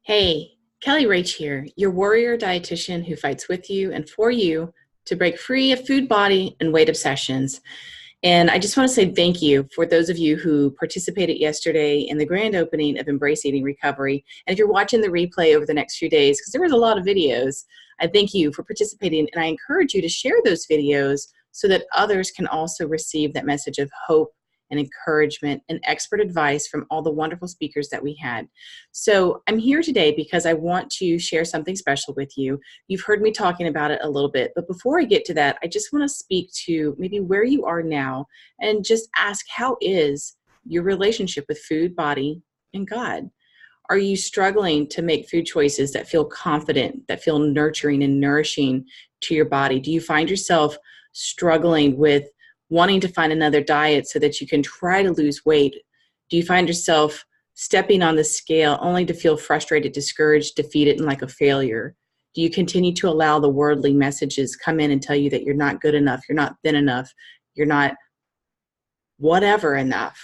Hey, Kelly Rach here, your warrior dietitian who fights with you and for you to break free of food, body, and weight obsessions. And I just want to say thank you for those of you who participated yesterday in the grand opening of Embrace Eating Recovery. And if you're watching the replay over the next few days, because there was a lot of videos, I thank you for participating. And I encourage you to share those videos so that others can also receive that message of hope and encouragement and expert advice from all the wonderful speakers that we had. So I'm here today because I want to share something special with you. You've heard me talking about it a little bit, but before I get to that, I just want to speak to maybe where you are now and just ask, how is your relationship with food, body, and God? Are you struggling to make food choices that feel confident, that feel nurturing and nourishing to your body? Do you find yourself struggling with wanting to find another diet so that you can try to lose weight? Do you find yourself stepping on the scale only to feel frustrated, discouraged, defeated, and like a failure? Do you continue to allow the worldly messages come in and tell you that you're not good enough, you're not thin enough, you're not whatever enough?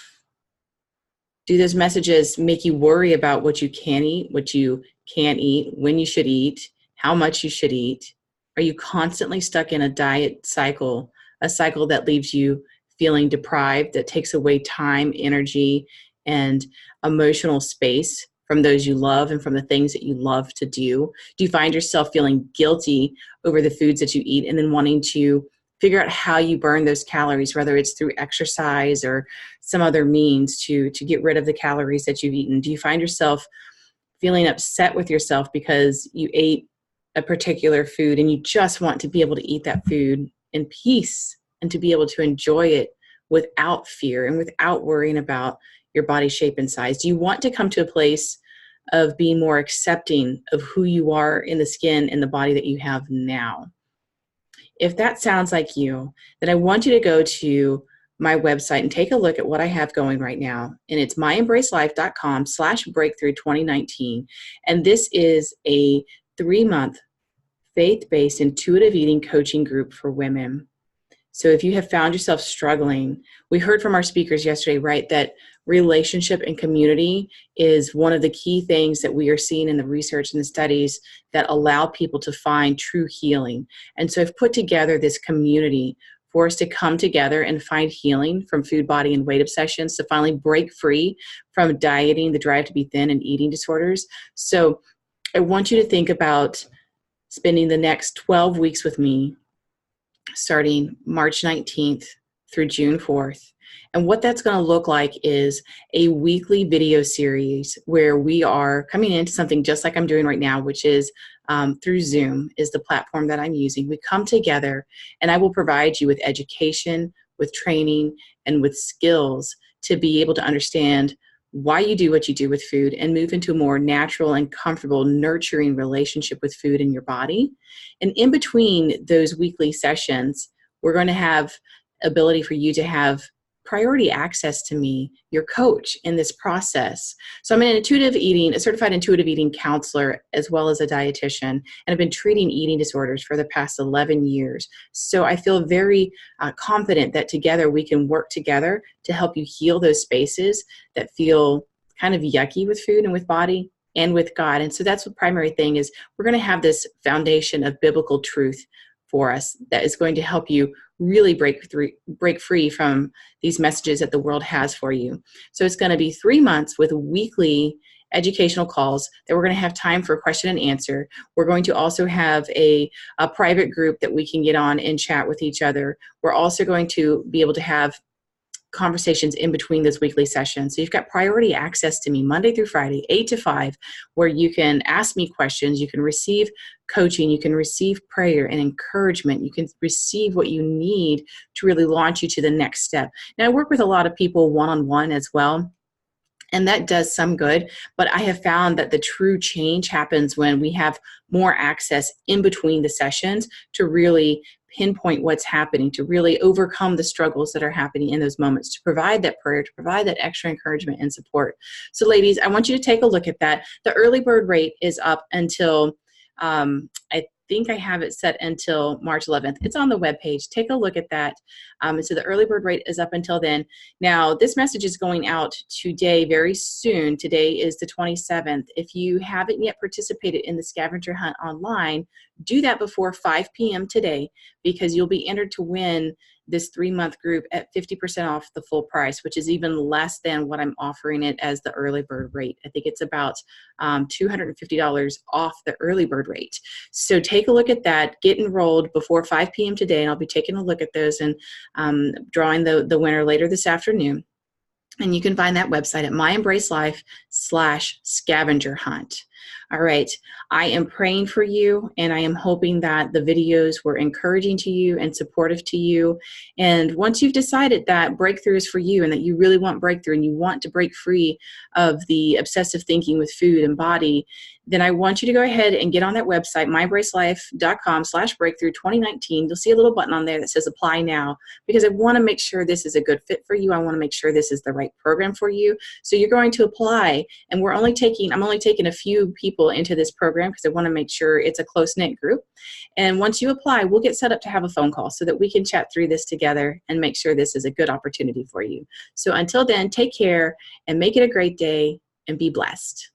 Do those messages make you worry about what you can eat, what you can't eat, when you should eat, how much you should eat? Are you constantly stuck in a diet cycle, a cycle that leaves you feeling deprived, that takes away time, energy, and emotional space from those you love and from the things that you love to do? Do you find yourself feeling guilty over the foods that you eat and then wanting to figure out how you burn those calories, whether it's through exercise or some other means to get rid of the calories that you've eaten? Do you find yourself feeling upset with yourself because you ate a particular food and you just want to be able to eat that food in peace and to be able to enjoy it without fear and without worrying about your body shape and size? Do you want to come to a place of being more accepting of who you are in the skin and the body that you have now? If that sounds like you, then I want you to go to my website and take a look at what I have going right now. And it's myembracelife.com/breakthrough2019. And this is a 3-month faith-based intuitive eating coaching group for women. So if you have found yourself struggling, we heard from our speakers yesterday, right, that relationship and community is one of the key things that we are seeing in the research and the studies that allow people to find true healing. And so I've put together this community for us to come together and find healing from food, body, and weight obsessions, to finally break free from dieting, the drive to be thin, and eating disorders. So I want you to think about spending the next 12 weeks with me, starting March 19th through June 4th. And what that's going to look like is a weekly video series where we are coming into something just like I'm doing right now, which is through Zoom is the platform that I'm using. We come together and I will provide you with education, with training, and with skills to be able to understand why you do what you do with food and move into a more natural and comfortable, nurturing relationship with food in your body. And in between those weekly sessions, we're going to have ability for you to have priority access to me, your coach, in this process. So I'm a certified intuitive eating counselor, as well as a dietitian, and I've been treating eating disorders for the past 11 years. So I feel very confident that together we can work together to help you heal those spaces that feel kind of yucky with food and with body and with God. And so that's the primary thing is we're going to have this foundation of biblical truth for us that is going to help you really break free from these messages that the world has for you. So it's going to be 3 months with weekly educational calls that we're going to have time for question and answer. We're going to also have a private group that we can get on and chat with each other. We're also going to be able to have conversations in between those weekly sessions. So you've got priority access to me Monday through Friday, 8 to 5, where you can ask me questions, you can receive coaching, you can receive prayer and encouragement, you can receive what you need to really launch you to the next step. Now, I work with a lot of people one-on-one as well, and that does some good, but I have found that the true change happens when we have more access in between the sessions to really pinpoint what's happening, to really overcome the struggles that are happening in those moments, to provide that prayer, to provide that extra encouragement and support. So ladies, I want you to take a look at that. The early bird rate is up until, I think I have it set until March 11th. It's on the webpage. Take a look at that. And so the early bird rate is up until then. Now, this message is going out today, very soon. Today is the 27th. If you haven't yet participated in the scavenger hunt online, do that before 5 p.m. today, because you'll be entered to win this 3-month group at 50% off the full price, which is even less than what I'm offering it as the early bird rate. I think it's about $250 off the early bird rate. So take a look at that, get enrolled before 5 p.m. today, and I'll be taking a look at those and drawing the winner later this afternoon. And you can find that website at myembracelife/scavenger hunt. All right. I am praying for you, and I am hoping that the videos were encouraging to you and supportive to you. And once you've decided that breakthrough is for you and that you really want breakthrough and you want to break free of the obsessive thinking with food and body, then I want you to go ahead and get on that website, myembracelife.com/breakthrough2019. You'll see a little button on there that says apply now, because I want to make sure this is a good fit for you. I want to make sure this is the right program for you. So you're going to apply, and I'm only taking a few people into this program because I want to make sure it's a close-knit group. And once you apply, we'll get set up to have a phone call so that we can chat through this together and make sure this is a good opportunity for you. So until then, take care and make it a great day and be blessed.